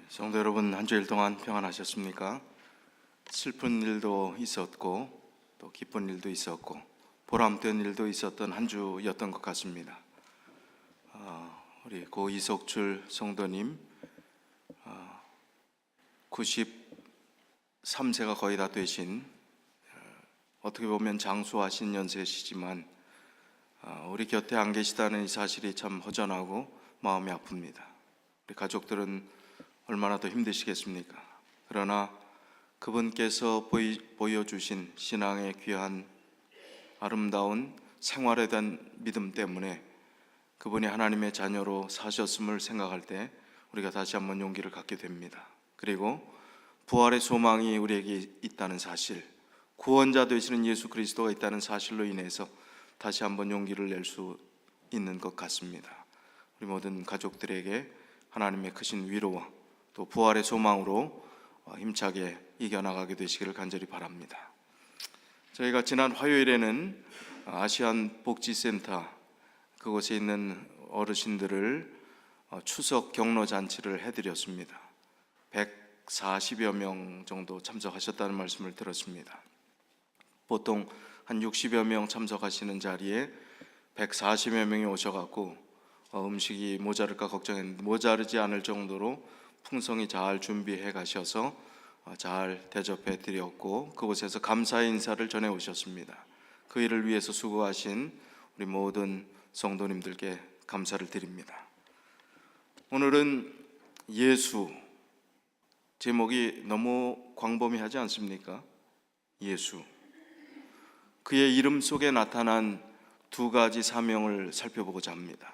성도 여러분, 한 주일 동안 평안하셨습니까? 슬픈 일도 있었고 또 기쁜 일도 있었고 보람된 일도 있었던 한 주였던 것 같습니다. 우리 고 이석출 성도님 93세가 거의 다 되신, 어떻게 보면 장수하신 연세시지만 우리 곁에 안 계시다는 이 사실이 참 허전하고 마음이 아픕니다. 우리 가족들은 얼마나 더 힘드시겠습니까? 그러나 그분께서 보여주신 신앙의 귀한 아름다운 생활에 대한 믿음 때문에 그분이 하나님의 자녀로 사셨음을 생각할 때 우리가 다시 한번 용기를 갖게 됩니다. 그리고 부활의 소망이 우리에게 있다는 사실, 구원자 되시는 예수 그리스도가 있다는 사실로 인해서 다시 한번 용기를 낼 수 있는 것 같습니다. 우리 모든 가족들에게 하나님의 크신 위로와 또 부활의 소망으로 힘차게 이겨나가게 되시기를 간절히 바랍니다. 저희가 지난 화요일에는 아시안 복지센터, 그곳에 있는 어르신들을 추석 격려 잔치를 해드렸습니다. 140여 명 정도 참석하셨다는 말씀을 들었습니다. 보통 한 60여 명 참석하시는 자리에 140여 명이 오셔갖고 음식이 모자랄까 걱정했는데 모자르지 않을 정도로 풍성히 잘 준비해 가셔서 잘 대접해 드렸고, 그곳에서 감사의 인사를 전해 오셨습니다. 그 일을 위해서 수고하신 우리 모든 성도님들께 감사를 드립니다. 오늘은 예수, 제목이 너무 광범위하지 않습니까? 예수, 그의 이름 속에 나타난 두 가지 사명을 살펴보고자 합니다.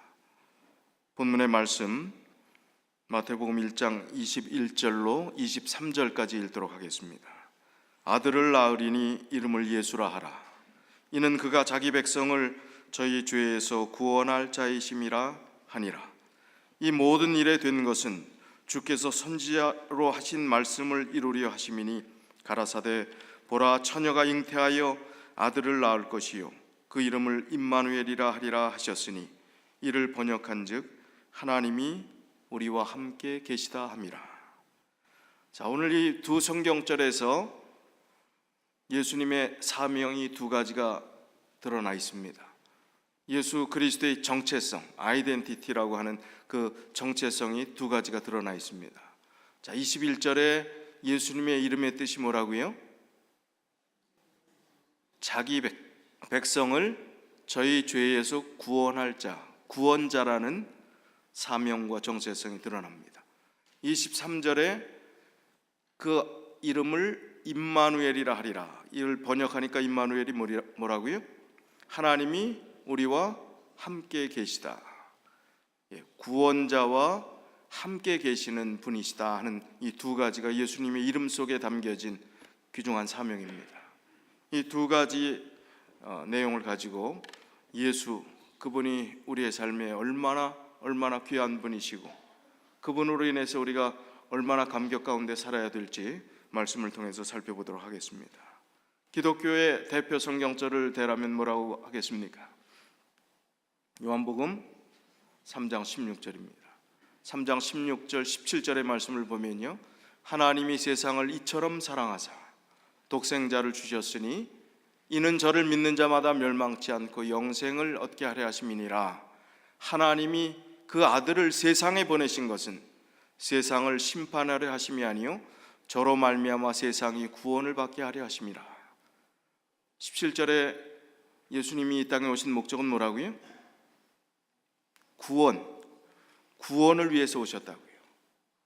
본문의 말씀 마태복음 1장 21절로 23절까지 읽도록 하겠습니다. 아들을 낳으리니 이름을 예수라 하라. 이는 그가 자기 백성을 저희 죄에서 구원할 자이심이라 하니라. 이 모든 일에 된 것은 주께서 선지자로 하신 말씀을 이루려 하심이니 가라사대 보라, 처녀가 잉태하여 아들을 낳을 것이요 그 이름을 임마누엘이라 하리라 하셨으니 이를 번역한즉 하나님이 우리와 함께 계시다 함이라. 자, 오늘 이 두 성경절에서 예수님의 사명이 두 가지가 드러나 있습니다. 예수 그리스도의 정체성, 아이덴티티라고 하는 그 정체성이 두 가지가 드러나 있습니다. 자, 21절에 예수님의 이름의 뜻이 뭐라고요? 자기 백성을 저희 죄에서 구원할 자, 구원자라는 사명과 정체성이 드러납니다. 23절에 그 이름을 임마누엘이라 하리라. 이를 번역하니까 임마누엘이 뭐라고요? 하나님이 우리와 함께 계시다. 구원자와 함께 계시는 분이시다 하는 이 두 가지가 예수님의 이름 속에 담겨진 귀중한 사명입니다. 이 두 가지 내용을 가지고 예수, 그분이 우리의 삶에 얼마나 귀한 분이시고 그분으로 인해서 우리가 얼마나 감격 가운데 살아야 될지 말씀을 통해서 살펴보도록 하겠습니다. 기독교의 대표 성경절을 대라면 뭐라고 하겠습니까? 요한복음 3장 16절입니다. 3장 16절 17절의 말씀을 보면요, 하나님이 세상을 이처럼 사랑하사 독생자를 주셨으니 이는 저를 믿는 자마다 멸망치 않고 영생을 얻게 하려 하심이니라. 하나님이 그 아들을 세상에 보내신 것은 세상을 심판하려 하심이 아니요 저로 말미암아 세상이 구원을 받게 하려 하심이라. 17절에 예수님이 이 땅에 오신 목적은 뭐라고요? 구원을 위해서 오셨다고요.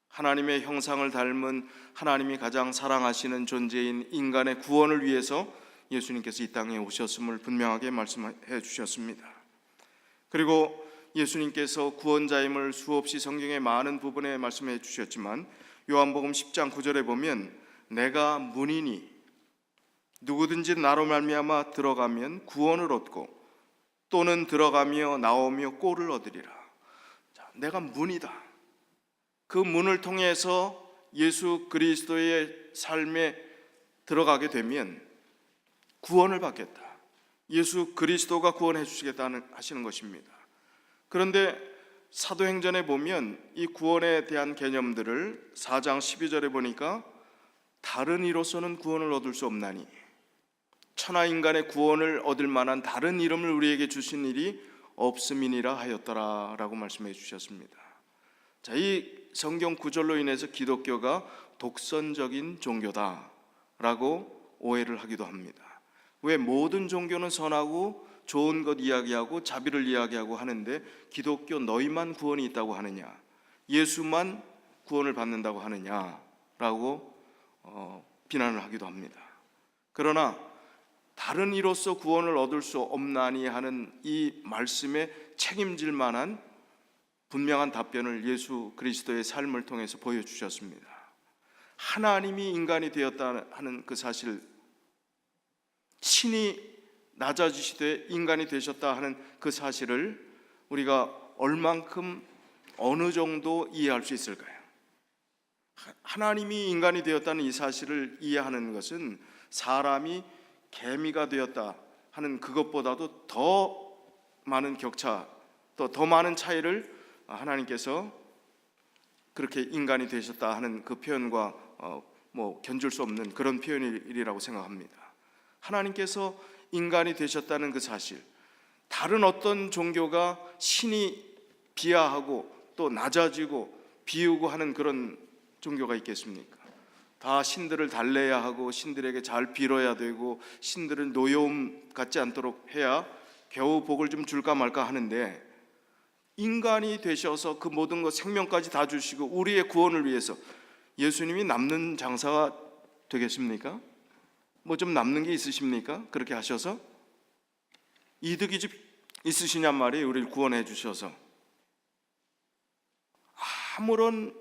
하나님의 형상을 닮은 하나님이 가장 사랑하시는 존재인 인간의 구원을 위해서 예수님께서 이 땅에 오셨음을 분명하게 말씀해 주셨습니다. 그리고 예수님께서 구원자임을 수없이 성경의 많은 부분에 말씀해 주셨지만 요한복음 10장 9절에 보면 내가 문이니 누구든지 나로 말미암아 들어가면 구원을 얻고 또는 들어가며 나오며 꼴을 얻으리라. 자, 내가 문이다. 그 문을 통해서 예수 그리스도의 삶에 들어가게 되면 구원을 받겠다. 예수 그리스도가 구원해 주시겠다는 하시는 것입니다. 그런데 사도행전에 보면 이 구원에 대한 개념들을 4장 12절에 보니까 다른 이로서는 구원을 얻을 수 없나니, 천하 인간의 구원을 얻을 만한 다른 이름을 우리에게 주신 일이 없음이니라 하였더라 라고 말씀해 주셨습니다. 자, 이 성경 구절로 인해서 기독교가 독선적인 종교다 라고 오해를 하기도 합니다. 왜 모든 종교는 선하고 좋은 것 이야기하고 자비를 이야기하고 하는데 기독교 너희만 구원이 있다고 하느냐, 예수만 구원을 받는다고 하느냐라고 비난을 하기도 합니다. 그러나 다른 이로서 구원을 얻을 수 없나니 하는 이 말씀에 책임질 만한 분명한 답변을 예수 그리스도의 삶을 통해서 보여주셨습니다. 하나님이 인간이 되었다 하는 그 사실, 신이 낮아지시되 인간이 되셨다 하는 그 사실을 우리가 얼만큼 어느 정도 이해할 수 있을까요? 하나님이 인간이 되었다는 이 사실을 이해하는 것은 사람이 개미가 되었다 하는 그것보다도 더 많은 격차, 또 더 많은 차이를 하나님께서 그렇게 인간이 되셨다 하는 그 표현과 견줄 수 없는 그런 표현이라고 생각합니다. 하나님께서 인간이 되셨다는 그 사실, 다른 어떤 종교가 신이 비하하고 또 낮아지고 비우고 하는 그런 종교가 있겠습니까? 다 신들을 달래야 하고 신들에게 잘 빌어야 되고 신들을 노여움 갖지 않도록 해야 겨우 복을 좀 줄까 말까 하는데, 인간이 되셔서 그 모든 것 생명까지 다 주시고 우리의 구원을 위해서 예수님이 남는 장사가 되겠습니까? 뭐 좀 남는 게 있으십니까? 그렇게 하셔서 이득이 좀 있으시냔 말이에요. 우리를 구원해 주셔서 아무런,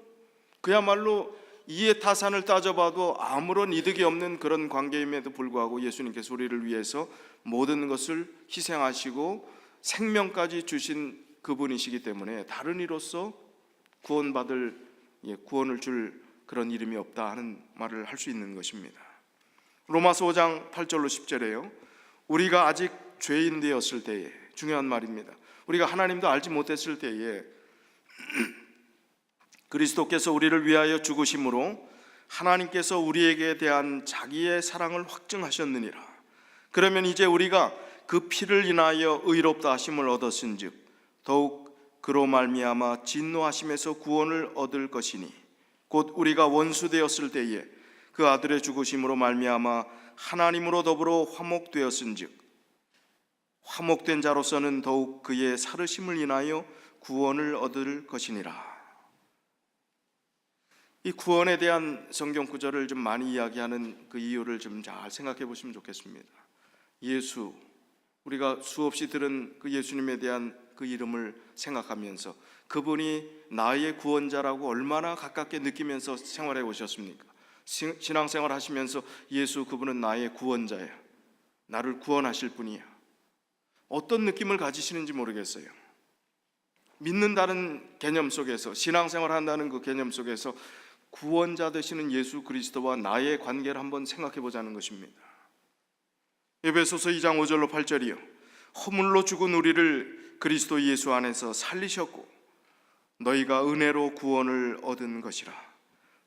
그야말로 이해타산을 따져봐도 아무런 이득이 없는 그런 관계임에도 불구하고 예수님께서 우리를 위해서 모든 것을 희생하시고 생명까지 주신 그분이시기 때문에 다른 이로서 구원받을, 구원을 줄 그런 이름이 없다 하는 말을 할 수 있는 것입니다. 로마서 5장 8절로 10절에요. 우리가 아직 죄인 되었을 때에, 중요한 말입니다. 우리가 하나님도 알지 못했을 때에 그리스도께서 우리를 위하여 죽으심으로 하나님께서 우리에게 대한 자기의 사랑을 확증하셨느니라. 그러면 이제 우리가 그 피를 인하여 의롭다 하심을 얻었은즉 더욱 그로 말미암아 진노하심에서 구원을 얻을 것이니, 곧 우리가 원수 되었을 때에 그 아들의 죽으심으로 말미암아 하나님으로 더불어 화목되었은즉 화목된 자로서는 더욱 그의 살으심을 인하여 구원을 얻을 것이니라. 이 구원에 대한 성경 구절을 좀 많이 이야기하는 그 이유를 좀 잘 생각해 보시면 좋겠습니다. 예수, 우리가 수없이 들은 그 예수님에 대한 그 이름을 생각하면서 그분이 나의 구원자라고 얼마나 가깝게 느끼면서 생활해 오셨습니까? 신앙생활 하시면서 예수, 그분은 나의 구원자야, 나를 구원하실 분이야, 어떤 느낌을 가지시는지 모르겠어요. 믿는다는 개념 속에서, 신앙생활 한다는 그 개념 속에서 구원자 되시는 예수 그리스도와 나의 관계를 한번 생각해 보자는 것입니다. 에베소서 2장 5절로 8절이요. 허물로 죽은 우리를 그리스도 예수 안에서 살리셨고 너희가 은혜로 구원을 얻은 것이라.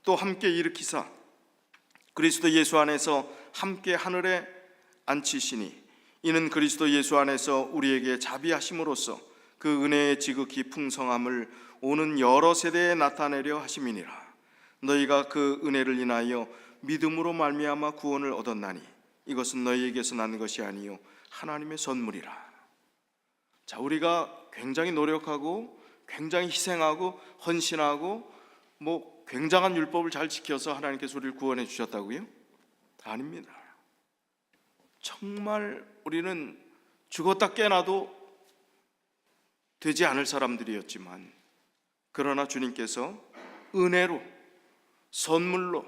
또 함께 일으키사 그리스도 예수 안에서 함께 하늘에 앉히시니 이는 그리스도 예수 안에서 우리에게 자비하심으로써 그 은혜의 지극히 풍성함을 오는 여러 세대에 나타내려 하심이니라. 너희가 그 은혜를 인하여 믿음으로 말미암아 구원을 얻었나니 이것은 너희에게서 난 것이 아니요 하나님의 선물이라. 자, 우리가 굉장히 노력하고 굉장히 희생하고 헌신하고 굉장한 율법을 잘 지켜서 하나님께서 우리를 구원해 주셨다고요? 아닙니다. 정말 우리는 죽었다 깨나도 되지 않을 사람들이었지만, 그러나 주님께서 은혜로 선물로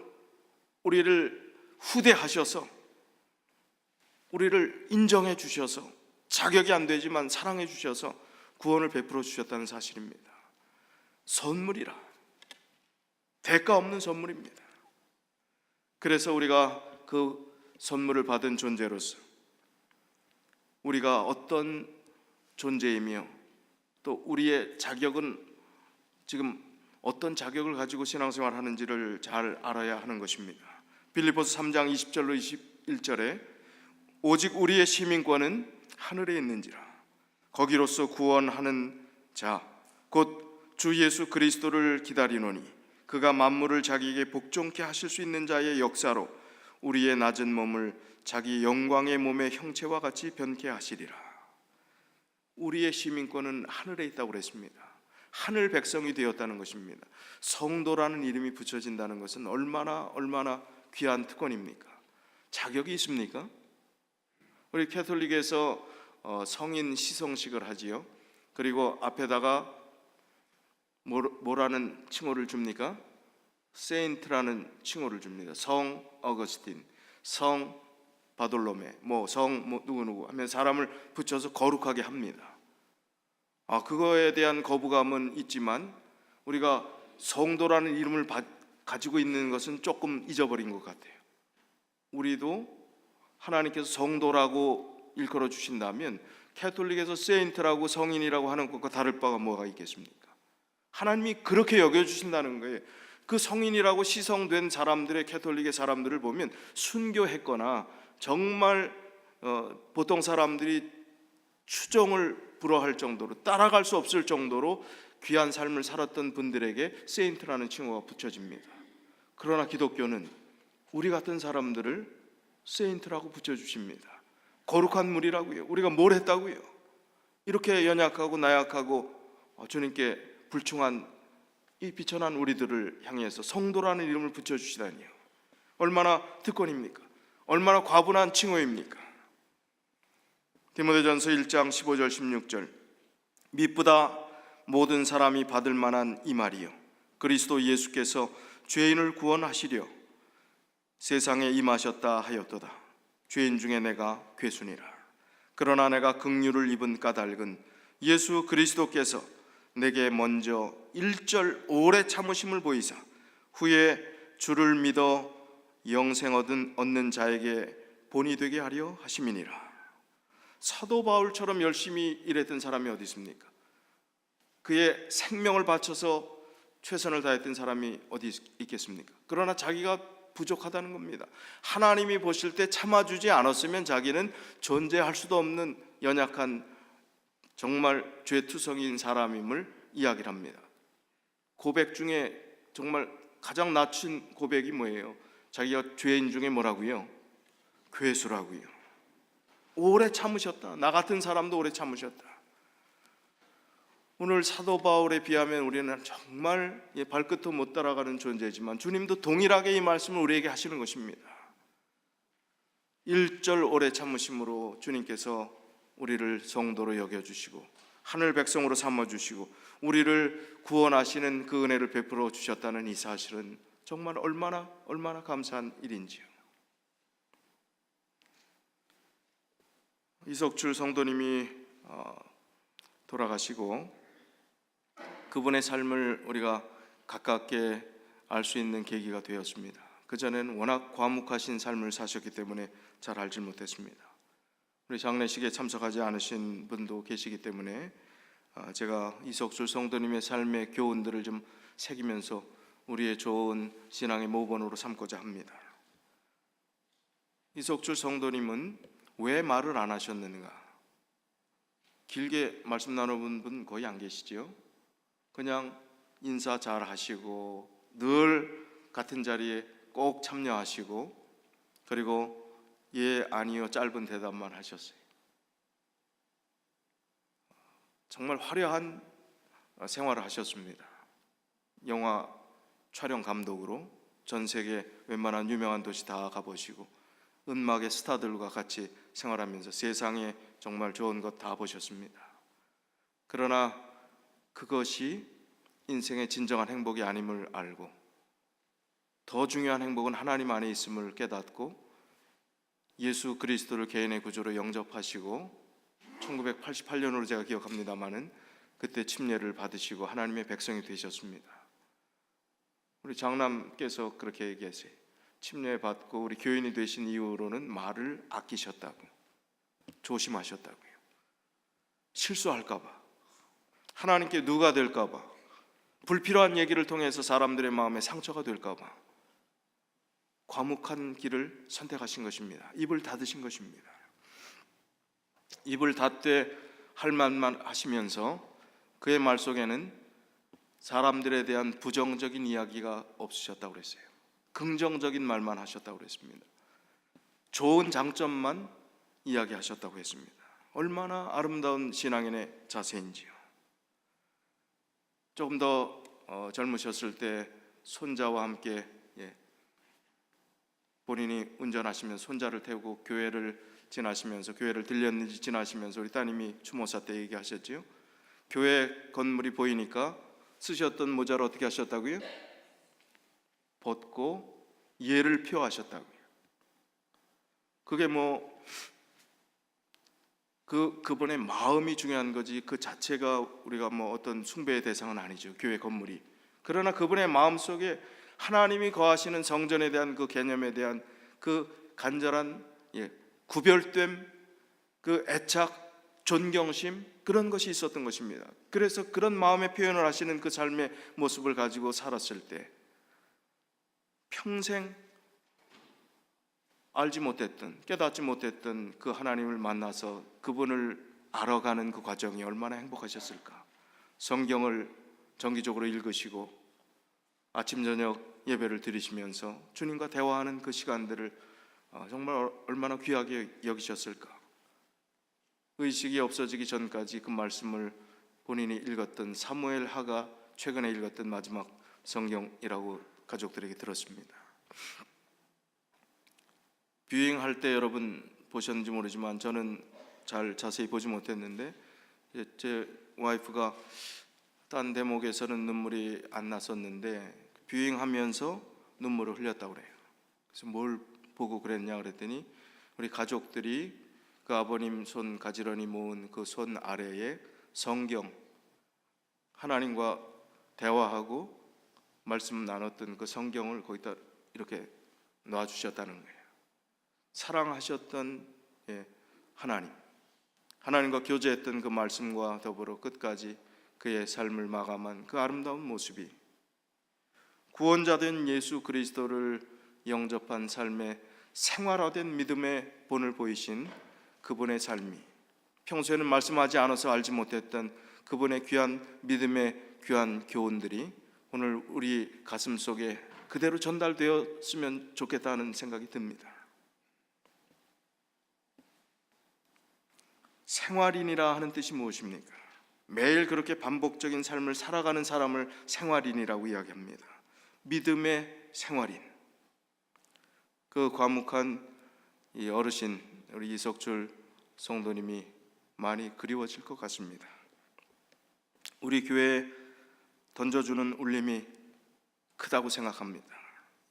우리를 후대하셔서 우리를 인정해 주셔서, 자격이 안 되지만 사랑해 주셔서 구원을 베풀어 주셨다는 사실입니다. 선물이라, 대가 없는 선물입니다. 그래서 우리가 그 선물을 받은 존재로서 우리가 어떤 존재이며 또 우리의 자격은 지금 어떤 자격을 가지고 신앙생활 하는지를 잘 알아야 하는 것입니다. 빌립보서 3장 20절로 21절에 오직 우리의 시민권은 하늘에 있는지라 거기로서 구원하는 자 곧 주 예수 그리스도를 기다리노니 그가 만물을 자기에게 복종케 하실 수 있는 자의 역사로 우리의 낮은 몸을 자기 영광의 몸의 형체와 같이 변케 하시리라. 우리의 시민권은 하늘에 있다고 그랬습니다. 하늘 백성이 되었다는 것입니다. 성도라는 이름이 붙여진다는 것은 얼마나 귀한 특권입니까? 자격이 있습니까? 우리 캐톨릭에서 성인 시성식을 하지요. 그리고 앞에다가 뭐라는 칭호를 줍니까? 세인트라는 칭호를 줍니다. 성 어거스틴, 성 바돌로메, 성 누구누구 하면 사람을 붙여서 거룩하게 합니다. 그거에 대한 거부감은 있지만 우리가 성도라는 이름을 가지고 있는 것은 조금 잊어버린 것 같아요. 우리도 하나님께서 성도라고 일컬어 주신다면 캐톨릭에서 세인트라고 성인이라고 하는 것과 다를 바가 뭐가 있겠습니까? 하나님이 그렇게 여겨주신다는 거예요. 그 성인이라고 시성된 사람들의 캐톨릭의 사람들을 보면 순교했거나 정말 보통 사람들이 추종을 불허할 정도로 따라갈 수 없을 정도로 귀한 삶을 살았던 분들에게 세인트라는 칭호가 붙여집니다. 그러나 기독교는 우리 같은 사람들을 세인트라고 붙여주십니다. 거룩한 무리라고요. 우리가 뭘 했다고요? 이렇게 연약하고 나약하고 주님께 불충한 이 비천한 우리들을 향해서 성도라는 이름을 붙여주시다니요. 얼마나 특권입니까? 얼마나 과분한 칭호입니까? 디모데전서 1장 15절 16절 미쁘다 모든 사람이 받을 만한 이 말이요 그리스도 예수께서 죄인을 구원하시려 세상에 임하셨다 하였도다. 죄인 중에 내가 괴순이라. 그러나 내가 긍휼을 입은 까닭은 예수 그리스도께서 내게 먼저 일절 오래 참으심을 보이사 후에 주를 믿어 영생 얻는 자에게 본이 되게 하려 하심이니라. 사도 바울처럼 열심히 일했던 사람이 어디 있습니까? 그의 생명을 바쳐서 최선을 다했던 사람이 어디 있겠습니까? 그러나 자기가 부족하다는 겁니다. 하나님이 보실 때 참아주지 않았으면 자기는 존재할 수도 없는 연약한 정말 죄투성이인 사람임을 이야기를 합니다. 고백 중에 정말 가장 낮춘 고백이 뭐예요? 자기가 죄인 중에 뭐라고요? 괴수라고요. 오래 참으셨다. 나 같은 사람도 오래 참으셨다. 오늘 사도 바울에 비하면 우리는 정말 발끝도 못 따라가는 존재지만 주님도 동일하게 이 말씀을 우리에게 하시는 것입니다. 일절 오래 참으심으로 주님께서 우리를 성도로 여겨주시고 하늘 백성으로 삼아주시고 우리를 구원하시는 그 은혜를 베풀어 주셨다는 이 사실은 정말 얼마나 감사한 일인지요. 이석출 성도님이 돌아가시고 그분의 삶을 우리가 가깝게 알 수 있는 계기가 되었습니다. 그전에는 워낙 과묵하신 삶을 사셨기 때문에 잘 알지 못했습니다. 우리 장례식에 참석하지 않으신 분도 계시기 때문에 제가 이석출 성도님의 삶의 교훈들을 좀 새기면서 우리의 좋은 신앙의 모본으로 삼고자 합니다. 이석출 성도님은 왜 말을 안 하셨는가? 길게 말씀 나눠본 분 거의 안 계시지요? 그냥 인사 잘 하시고 늘 같은 자리에 꼭 참여하시고 그리고 예, 아니요 짧은 대답만 하셨어요. 정말 화려한 생활을 하셨습니다. 영화 촬영 감독으로 전 세계 웬만한 유명한 도시 다 가보시고 음악의 스타들과 같이 생활하면서 세상에 정말 좋은 것 다 보셨습니다. 그러나 그것이 인생의 진정한 행복이 아님을 알고 더 중요한 행복은 하나님 안에 있음을 깨닫고 예수 그리스도를 개인의 구주로 영접하시고 1988년으로 제가 기억합니다마는 그때 침례를 받으시고 하나님의 백성이 되셨습니다. 우리 장남께서 그렇게 얘기하세요. 침례 받고 우리 교인이 되신 이후로는 말을 아끼셨다고, 조심하셨다고요. 실수할까 봐, 하나님께 누가 될까 봐, 불필요한 얘기를 통해서 사람들의 마음에 상처가 될까 봐 과묵한 길을 선택하신 것입니다. 입을 닫으신 것입니다. 입을 닫되 할 말만 하시면서 그의 말 속에는 사람들에 대한 부정적인 이야기가 없으셨다고 그랬어요. 긍정적인 말만 하셨다고 그랬습니다. 좋은 장점만 이야기하셨다고 했습니다. 얼마나 아름다운 신앙인의 자세인지요. 조금 더 젊으셨을 때 손자와 함께 본인이 운전하시면서 손자를 태우고 교회를 지나시면서, 교회를 들렸는지 지나시면서 우리 따님이 추모사 때 얘기하셨지요. 교회 건물이 보이니까 쓰셨던 모자를 어떻게 하셨다고요? 벗고 예를 표하셨다고요. 그게 그분의 마음이 중요한 거지 그 자체가 우리가 어떤 숭배의 대상은 아니죠, 교회 건물이. 그러나 그분의 마음 속에 하나님이 거하시는 성전에 대한 그 개념에 대한 그 간절한 구별됨, 그 애착, 존경심, 그런 것이 있었던 것입니다. 그래서 그런 마음의 표현을 하시는 그 삶의 모습을 가지고 살았을 때 평생 알지 못했던, 깨닫지 못했던 그 하나님을 만나서 그분을 알아가는 그 과정이 얼마나 행복하셨을까. 성경을 정기적으로 읽으시고 아침 저녁 예배를 드리시면서 주님과 대화하는 그 시간들을 정말 얼마나 귀하게 여기셨을까. 의식이 없어지기 전까지 그 말씀을 본인이 읽었던 사무엘하가 최근에 읽었던 마지막 성경이라고 가족들에게 들었습니다. 뷰잉할 때 여러분 보셨는지 모르지만 저는 잘 자세히 보지 못했는데 제 와이프가 딴 대목에서는 눈물이 안 났었는데 뷰잉하면서 눈물을 흘렸다고 그래요. 그래서 뭘 보고 그랬냐 그랬더니 우리 가족들이 그 아버님 손 가지런히 모은 그 손 아래에 성경, 하나님과 대화하고 말씀 나눴던 그 성경을 거기다 이렇게 놔주셨다는 거예요. 사랑하셨던 하나님과 교제했던 그 말씀과 더불어 끝까지 그의 삶을 마감한 그 아름다운 모습이 구원자 된 예수 그리스도를 영접한 삶의 생활화된 믿음의 본을 보이신 그분의 삶이, 평소에는 말씀하지 않아서 알지 못했던 그분의 귀한 믿음의 귀한 교훈들이 오늘 우리 가슴 속에 그대로 전달되었으면 좋겠다는 생각이 듭니다. 생활인이라 하는 뜻이 무엇입니까? 매일 그렇게 반복적인 삶을 살아가는 사람을 생활인이라고 이야기합니다. 믿음의 생활인. 그 과묵한 이 어르신 우리 이석줄 성도님이 많이 그리워질 것 같습니다. 우리 교회에 던져주는 울림이 크다고 생각합니다.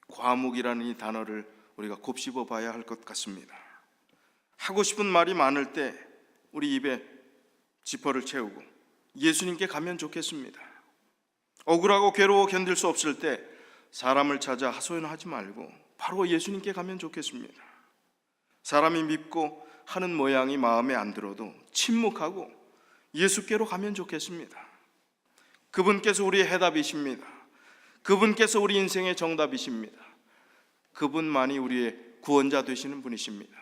과묵이라는 이 단어를 우리가 곱씹어 봐야 할 것 같습니다. 하고 싶은 말이 많을 때 우리 입에 지퍼를 채우고 예수님께 가면 좋겠습니다. 억울하고 괴로워 견딜 수 없을 때 사람을 찾아 하소연하지 말고 바로 예수님께 가면 좋겠습니다. 사람이 밉고 하는 모양이 마음에 안 들어도 침묵하고 예수께로 가면 좋겠습니다. 그분께서 우리의 해답이십니다. 그분께서 우리 인생의 정답이십니다. 그분만이 우리의 구원자 되시는 분이십니다.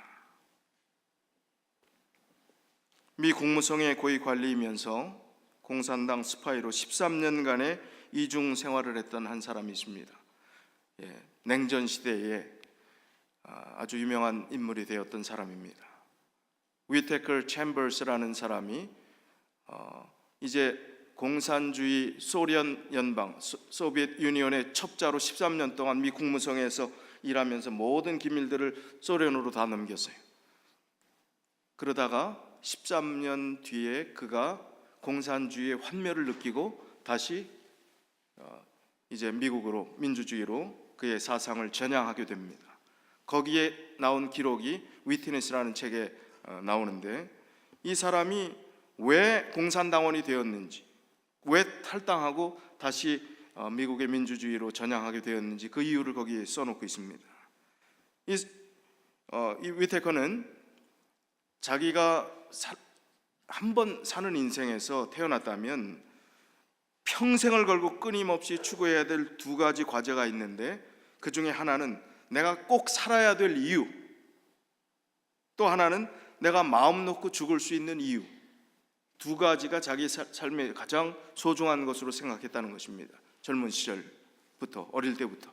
미 국무성의 고위 관리이면서 공산당 스파이로 13년간의 이중 생활을 했던 한 사람이 있습니다. 냉전 시대에 아주 유명한 인물이 되었던 사람입니다. 위테커 챔버스라는 사람이 이제 공산주의 소련 연방 소비에트 유니온의 첩자로 13년 동안 미 국무성에서 일하면서 모든 기밀들을 소련으로 다 넘겼어요. 그러다가 13년 뒤에 그가 공산주의의 환멸을 느끼고 다시 이제 미국으로, 민주주의로 그의 사상을 전향하게 됩니다. 거기에 나온 기록이 위트니스라는 책에 나오는데, 이 사람이 왜 공산당원이 되었는지, 왜 탈당하고 다시 미국의 민주주의로 전향하게 되었는지 그 이유를 거기에 써놓고 있습니다. 이 위테커는 자기가 한 번 사는 인생에서 태어났다면 평생을 걸고 끊임없이 추구해야 될 두 가지 과제가 있는데, 그 중에 하나는 내가 꼭 살아야 될 이유, 또 하나는 내가 마음 놓고 죽을 수 있는 이유. 두 가지가 자기 삶의 가장 소중한 것으로 생각했다는 것입니다. 젊은 시절부터, 어릴 때부터.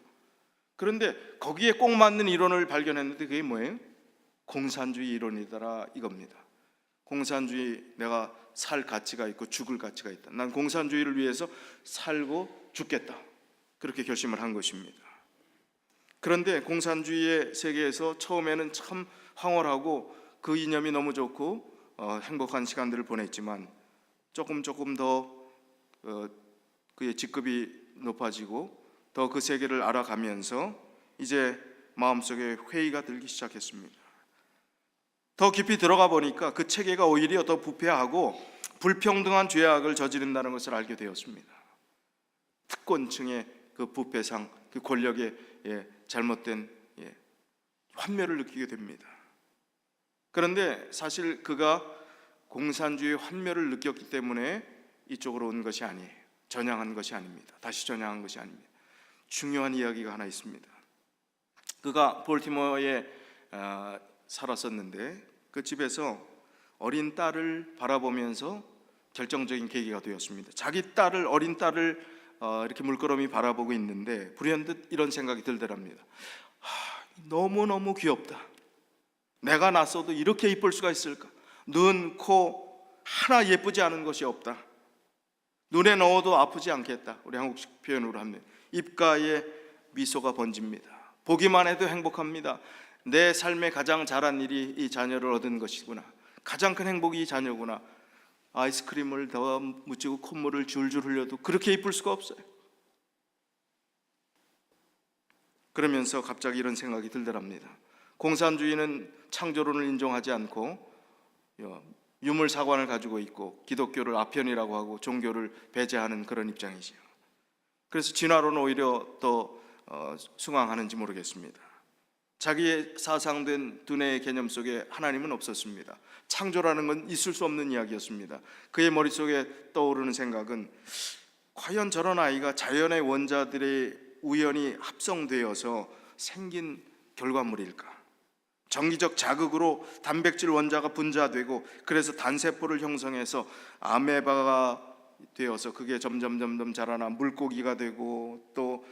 그런데 거기에 꼭 맞는 이론을 발견했는데, 그게 뭐예요? 공산주의 이론이더라, 이겁니다. 공산주의, 내가 살 가치가 있고 죽을 가치가 있다. 난 공산주의를 위해서 살고 죽겠다, 그렇게 결심을 한 것입니다. 그런데 공산주의의 세계에서 처음에는 참 황홀하고 그 이념이 너무 좋고 행복한 시간들을 보냈지만, 조금 더 그의 직급이 높아지고 더 그 세계를 알아가면서 이제 마음속에 회의가 들기 시작했습니다. 더 깊이 들어가 보니까 그 체계가 오히려 더 부패하고 불평등한 죄악을 저지른다는 것을 알게 되었습니다. 특권층의 그 부패상, 그 권력의 잘못된 환멸을 느끼게 됩니다. 그런데 사실 그가 공산주의 환멸을 느꼈기 때문에 이쪽으로 온 것이 아니에요. 전향한 것이 아닙니다. 다시 전향한 것이 아닙니다. 중요한 이야기가 하나 있습니다. 그가 볼티모어에 살았었는데, 그 집에서 어린 딸을 바라보면서 결정적인 계기가 되었습니다. 자기 딸을, 어린 딸을 이렇게 물끄러미 바라보고 있는데 불현듯 이런 생각이 들더랍니다. 너무너무 귀엽다. 내가 낳았어도 이렇게 이쁠 수가 있을까? 눈, 코 하나 예쁘지 않은 것이 없다. 눈에 넣어도 아프지 않겠다. 우리 한국식 표현으로 하면 입가에 미소가 번집니다. 보기만 해도 행복합니다. 내 삶에 가장 잘한 일이 이 자녀를 얻은 것이구나. 가장 큰 행복이 이 자녀구나. 아이스크림을 더 묻히고 콧물을 줄줄 흘려도 그렇게 이쁠 수가 없어요. 그러면서 갑자기 이런 생각이 들더랍니다. 공산주의는 창조론을 인정하지 않고 유물사관을 가지고 있고 기독교를 아편이라고 하고 종교를 배제하는 그런 입장이지요. 그래서 진화론은 오히려 더 숭앙하는지 모르겠습니다. 자기의 사상된 두뇌의 개념 속에 하나님은 없었습니다. 창조라는 건 있을 수 없는 이야기였습니다. 그의 머릿속에 떠오르는 생각은, 과연 저런 아이가 자연의 원자들의 우연히 합성되어서 생긴 결과물일까? 정기적 자극으로 단백질 원자가 분자되고 그래서 단세포를 형성해서 아메바가 되어서 그게 점점 자라나 물고기가 되고 또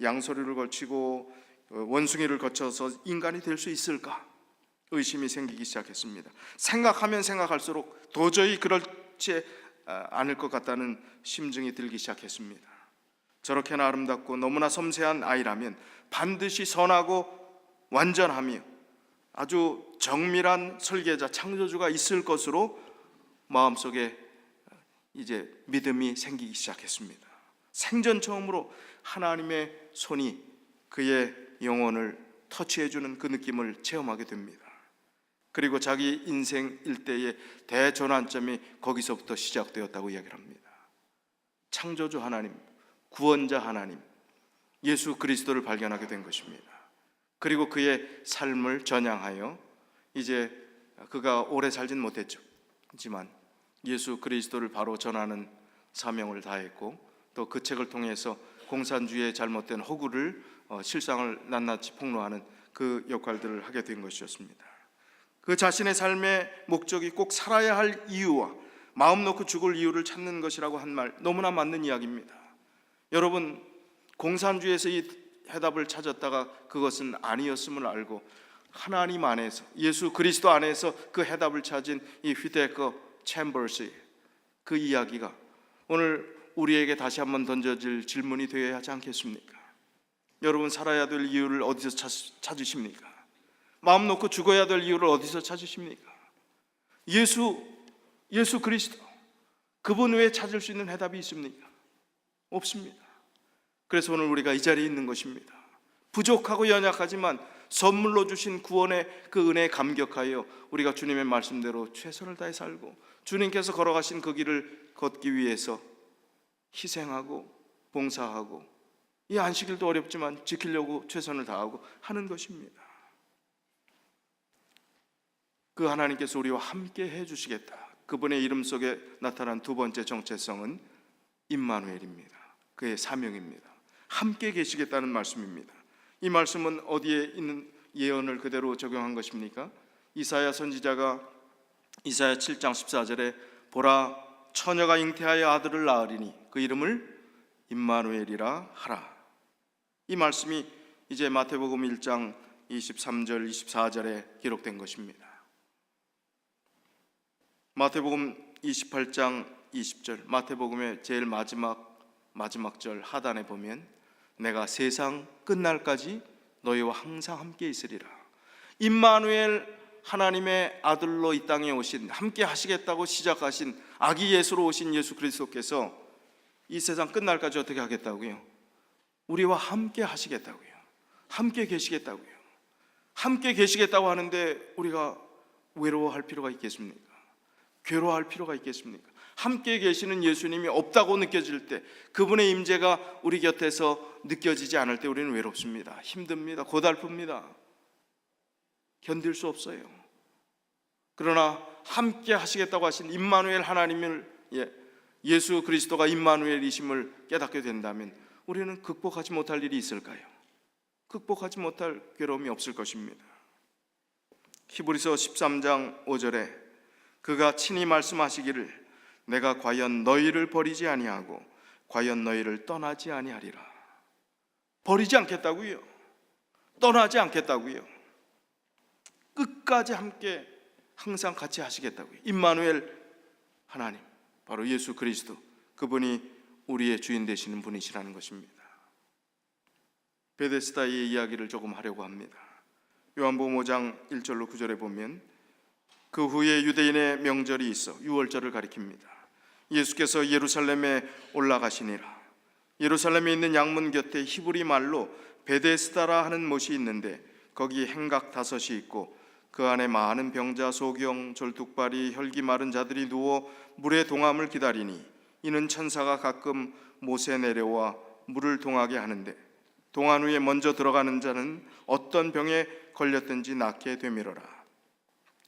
양서류를 거치고 원숭이를 거쳐서 인간이 될 수 있을까? 의심이 생기기 시작했습니다. 생각하면 생각할수록 도저히 그렇지 않을 것 같다는 심증이 들기 시작했습니다. 저렇게나 아름답고 너무나 섬세한 아이라면 반드시 선하고 완전하며 아주 정밀한 설계자, 창조주가 있을 것으로 마음속에 이제 믿음이 생기기 시작했습니다. 생전 처음으로 하나님의 손이 그의 영혼을 터치해주는 그 느낌을 체험하게 됩니다. 그리고 자기 인생 일대의 대전환점이 거기서부터 시작되었다고 이야기를 합니다. 창조주 하나님, 구원자 하나님, 예수 그리스도를 발견하게 된 것입니다. 그리고 그의 삶을 전향하여 이제 그가 오래 살진 못했지만 예수 그리스도를 바로 전하는 사명을 다했고, 또 그 책을 통해서 공산주의의 잘못된 허구를 실상을 낱낱이 폭로하는 그 역할들을 하게 된 것이었습니다. 그 자신의 삶의 목적이 꼭 살아야 할 이유와 마음 놓고 죽을 이유를 찾는 것이라고 한 말, 너무나 맞는 이야기입니다. 여러분, 공산주의에서 이 해답을 찾았다가 그것은 아니었음을 알고 하나님 안에서, 예수 그리스도 안에서 그 해답을 찾은 이 휘데커 챔버스의 그 이야기가 오늘 우리에게 다시 한번 던져질 질문이 되어야 하지 않겠습니까? 여러분, 살아야 될 이유를 어디서 찾으십니까? 마음 놓고 죽어야 될 이유를 어디서 찾으십니까? 예수 그리스도, 그분 외에 찾을 수 있는 해답이 있습니까? 없습니다. 그래서 오늘 우리가 이 자리에 있는 것입니다. 부족하고 연약하지만 선물로 주신 구원의 그 은혜에 감격하여 우리가 주님의 말씀대로 최선을 다해 살고 주님께서 걸어가신 그 길을 걷기 위해서 희생하고 봉사하고, 이 안식일도 어렵지만 지키려고 최선을 다하고 하는 것입니다. 그 하나님께서 우리와 함께 해주시겠다. 그분의 이름 속에 나타난 두 번째 정체성은 임마누엘입니다. 그의 사명입니다. 함께 계시겠다는 말씀입니다. 이 말씀은 어디에 있는 예언을 그대로 적용한 것입니까? 이사야 선지자가 이사야 7장 14절에 보라 처녀가 잉태하여 아들을 낳으리니 그 이름을 임마누엘이라 하라. 이 말씀이 이제 마태복음 1장 23절 24절에 기록된 것입니다. 마태복음 28장 20절, 마태복음의 제일 마지막 절 하단에 보면 내가 세상 끝날까지 너희와 항상 함께 있으리라. 임마누엘 하나님의 아들로 이 땅에 오신, 함께 하시겠다고 시작하신 아기 예수로 오신 예수 그리스도께서 이 세상 끝날까지 어떻게 하겠다고요? 우리와 함께 하시겠다고요. 함께 계시겠다고요. 함께 계시겠다고 하는데 우리가 외로워할 필요가 있겠습니까? 괴로워할 필요가 있겠습니까? 함께 계시는 예수님이 없다고 느껴질 때, 그분의 임재가 우리 곁에서 느껴지지 않을 때 우리는 외롭습니다. 힘듭니다. 고달픕니다. 견딜 수 없어요. 그러나 함께 하시겠다고 하신 임마누엘 하나님을, 예수 그리스도가 임마누엘이심을 깨닫게 된다면 우리는 극복하지 못할 일이 있을까요? 극복하지 못할 괴로움이 없을 것입니다. 히브리서 13장 5절에 그가 친히 말씀하시기를 내가 과연 너희를 버리지 아니하고 과연 너희를 떠나지 아니하리라. 버리지 않겠다고요. 떠나지 않겠다고요. 끝까지 함께 항상 같이 하시겠다고요. 임마누엘 하나님, 바로 예수 그리스도, 그분이 우리의 주인 되시는 분이시라는 것입니다. 베데스다의 이야기를 조금 하려고 합니다. 요한복음 5장 1절로 9절에 보면 그 후에 유대인의 명절이 있어 유월절을 가리킵니다. 예수께서 예루살렘에 올라가시니라. 예루살렘에 있는 양문 곁에 히브리 말로 베데스다라 하는 못이 있는데 거기 행각 5이 있고 그 안에 많은 병자, 소경, 절뚝발이, 혈기 마른 자들이 누워 물의 동함을 기다리니 이는 천사가 가끔 못에 내려와 물을 동하게 하는데 동안 위에 먼저 들어가는 자는 어떤 병에 걸렸든지 낫게 되미러라.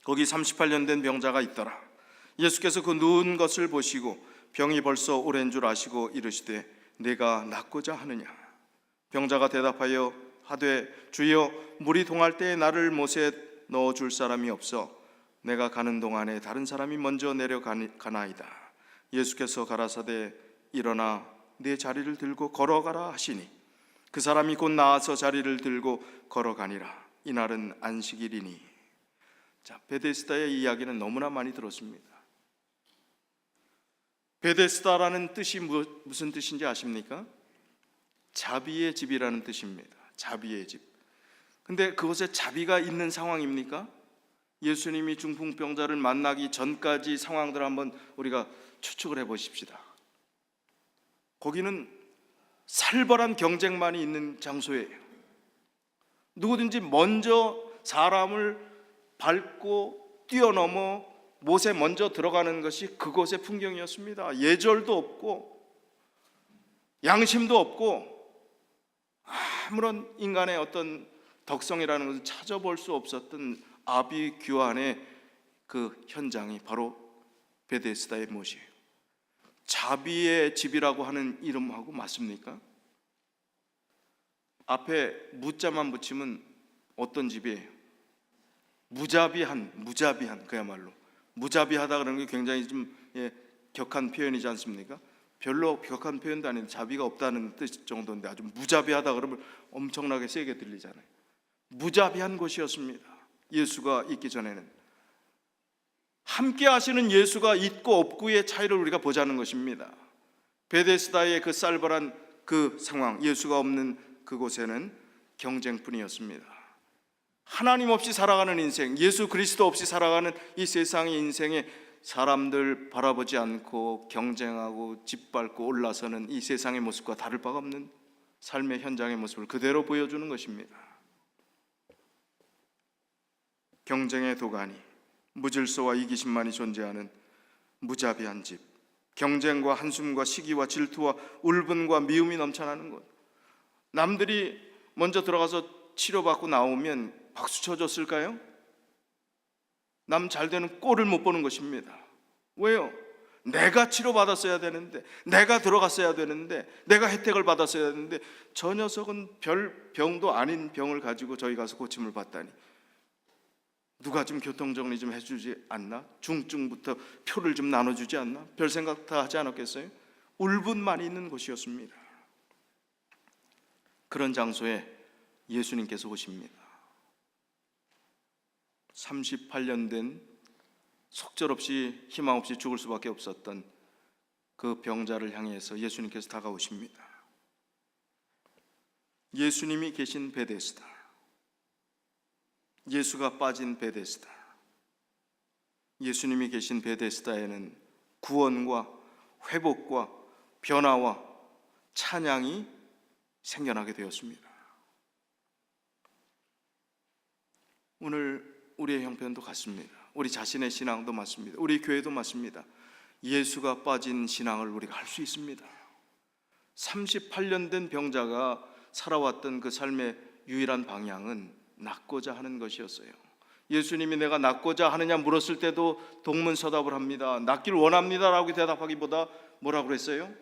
거기 38년 된 병자가 있더라. 예수께서 그 누운 것을 보시고 병이 벌써 오랜 줄 아시고 이르시되 내가 낫고자 하느냐. 병자가 대답하여 하되 주여 물이 동할 때에 나를 못에 넣어줄 사람이 없어 내가 가는 동안에 다른 사람이 먼저 내려가나이다. 예수께서 가라사대 일어나 내 자리를 들고 걸어가라 하시니 그 사람이 곧 나와서 자리를 들고 걸어가니라. 이날은 안식일이니. 자, 베데스다의 이야기는 너무나 많이 들었습니다. 베데스다라는 뜻이 무슨 뜻인지 아십니까? 자비의 집이라는 뜻입니다. 자비의 집. 근데 그곳에 자비가 있는 상황입니까? 예수님이 중풍병자를 만나기 전까지 상황들을 한번 우리가 추측을 해보십시다. 거기는 살벌한 경쟁만이 있는 장소예요. 누구든지 먼저 사람을 밟고 뛰어넘어 못에 먼저 들어가는 것이 그곳의 풍경이었습니다. 예절도 없고 양심도 없고 아무런 인간의 어떤 덕성이라는 것을 찾아볼 수 없었던 아비규환의 그 현장이 바로 베데스다의 못이에요. 자비의 집이라고 하는 이름하고 맞습니까? 앞에 무자만 붙이면 어떤 집이에요? 무자비한 그야말로 무자비하다 그러는 게 굉장히 좀 격한 표현이지 않습니까? 별로 격한 표현도 아닌데 자비가 없다는 뜻 정도인데 아주 무자비하다 그러면 엄청나게 세게 들리잖아요. 무자비한 곳이었습니다. 예수가 있기 전에는. 함께 하시는 예수가 있고 없고의 차이를 우리가 보자는 것입니다. 베데스다의 그 살벌한 그 상황, 예수가 없는 그곳에는 경쟁뿐이었습니다. 하나님 없이 살아가는 인생, 예수 그리스도 없이 살아가는 이 세상의 인생에 사람들 바라보지 않고 경쟁하고 짓밟고 올라서는 이 세상의 모습과 다를 바가 없는 삶의 현장의 모습을 그대로 보여주는 것입니다. 경쟁의 도가니, 무질서와 이기심만이 존재하는 무자비한 집, 경쟁과 한숨과 시기와 질투와 울분과 미움이 넘쳐나는 곳. 남들이 먼저 들어가서 치료받고 나오면 박수 쳐줬을까요? 남 잘 되는 꼴을 못 보는 것입니다. 왜요? 내가 치료받았어야 되는데, 내가 들어갔어야 되는데, 내가 혜택을 받았어야 되는데, 저 녀석은 별 병도 아닌 병을 가지고 저희 가서 고침을 받다니, 누가 좀 교통정리 좀 해주지 않나? 중증부터 표를 좀 나눠주지 않나? 별 생각 다 하지 않았겠어요? 울분만 있는 곳이었습니다. 그런 장소에 예수님께서 오십니다. 38년 된 속절없이 희망 없이 죽을 수밖에 없었던 그 병자를 향해서 예수님께서 다가오십니다. 예수님이 계신 베데스다, 예수가 빠진 베데스다, 예수님이 계신 베데스다에는 구원과 회복과 변화와 찬양이 생겨나게 되었습니다. 오늘 우리의 형편도 같습니다. 우리 자신의 신앙도 맞습니다. 우리 교회도 맞습니다. 예수가 빠진 신앙을 우리가 할 수 있습니다. 38년 된 병자가 살아왔던 그 삶의 유일한 방향은 낫고자 하는 것이었어요. 예수님이 내가 낫고자 하느냐 물었을 때도 동문서답을 합니다. 낫기를 원합니다라고 대답하기보다 뭐라고 그랬어요?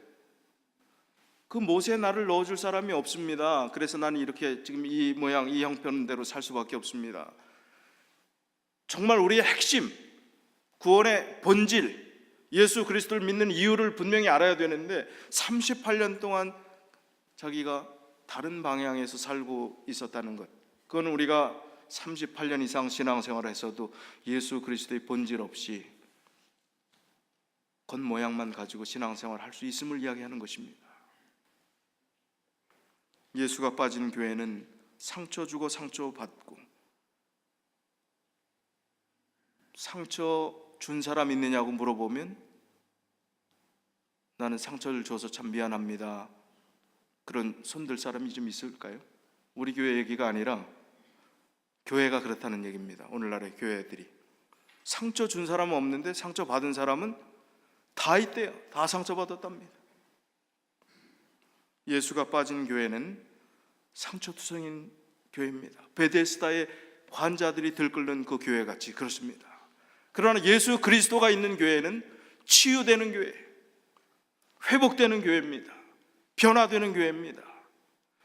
그 못에 나를 넣어줄 사람이 없습니다. 그래서 나는 이렇게 지금 이 모양, 이 형편대로 살 수밖에 없습니다. 정말 우리의 핵심, 구원의 본질, 예수 그리스도를 믿는 이유를 분명히 알아야 되는데 38년 동안 자기가 다른 방향에서 살고 있었다는 것, 그건 우리가 38년 이상 신앙생활을 했어도 예수 그리스도의 본질 없이 겉모양만 가지고 신앙생활을 할 수 있음을 이야기하는 것입니다. 예수가 빠진 교회는 상처 주고 상처 받고, 상처 준 사람 있느냐고 물어보면 나는 상처를 줘서 참 미안합니다, 그런 손들 사람이 좀 있을까요? 우리 교회 얘기가 아니라 교회가 그렇다는 얘기입니다. 오늘날의 교회들이 상처 준 사람은 없는데 상처 받은 사람은 다 있대요. 다 상처받았답니다. 예수가 빠진 교회는 상처투성인 교회입니다. 베데스다의 환자들이 들끓는 그 교회같이 그렇습니다. 그러나 예수 그리스도가 있는 교회는 치유되는 교회, 회복되는 교회입니다. 변화되는 교회입니다.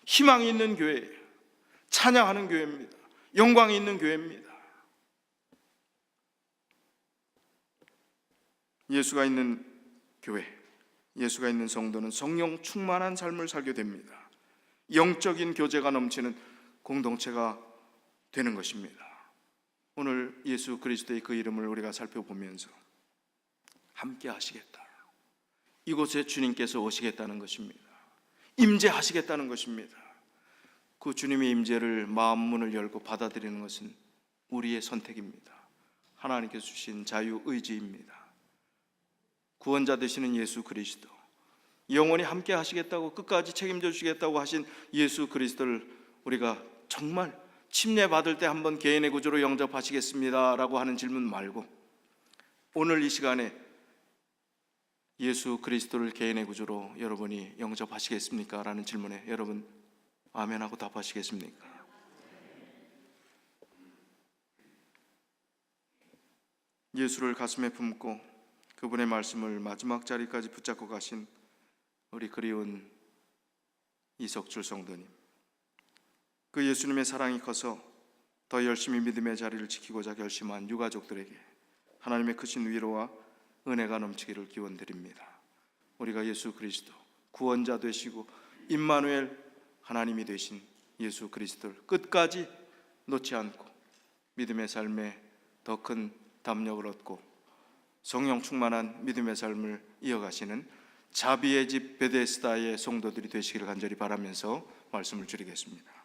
희망이 있는 교회예요. 찬양하는 교회입니다. 영광이 있는 교회입니다. 예수가 있는 교회, 예수가 있는 성도는 성령 충만한 삶을 살게 됩니다. 영적인 교제가 넘치는 공동체가 되는 것입니다. 오늘 예수 그리스도의 그 이름을 우리가 살펴보면서 함께 하시겠다, 이곳에 주님께서 오시겠다는 것입니다. 임재하시겠다는 것입니다. 그 주님의 임재를 마음 문을 열고 받아들이는 것은 우리의 선택입니다. 하나님께서 주신 자유의지입니다. 구원자 되시는 예수 그리스도, 영원히 함께 하시겠다고, 끝까지 책임져 주시겠다고 하신 예수 그리스도를 우리가 정말 침례받을 때 한번 개인의 구주로 영접하시겠습니다 라고 하는 질문 말고, 오늘 이 시간에 예수 그리스도를 개인의 구주로 여러분이 영접하시겠습니까? 라는 질문에 여러분 아멘하고 답하시겠습니까? 예수를 가슴에 품고 그분의 말씀을 마지막 자리까지 붙잡고 가신 우리 그리운 이석줄 성도님, 그 예수님의 사랑이 커서 더 열심히 믿음의 자리를 지키고자 결심한 유가족들에게 하나님의 크신 위로와 은혜가 넘치기를 기원드립니다. 우리가 예수 그리스도 구원자 되시고 임마누엘 하나님이 되신 예수 그리스도를 끝까지 놓지 않고 믿음의 삶에 더 큰 담력을 얻고 성령 충만한 믿음의 삶을 이어가시는 자비의 집 베데스다의 성도들이 되시기를 간절히 바라면서 말씀을 드리겠습니다.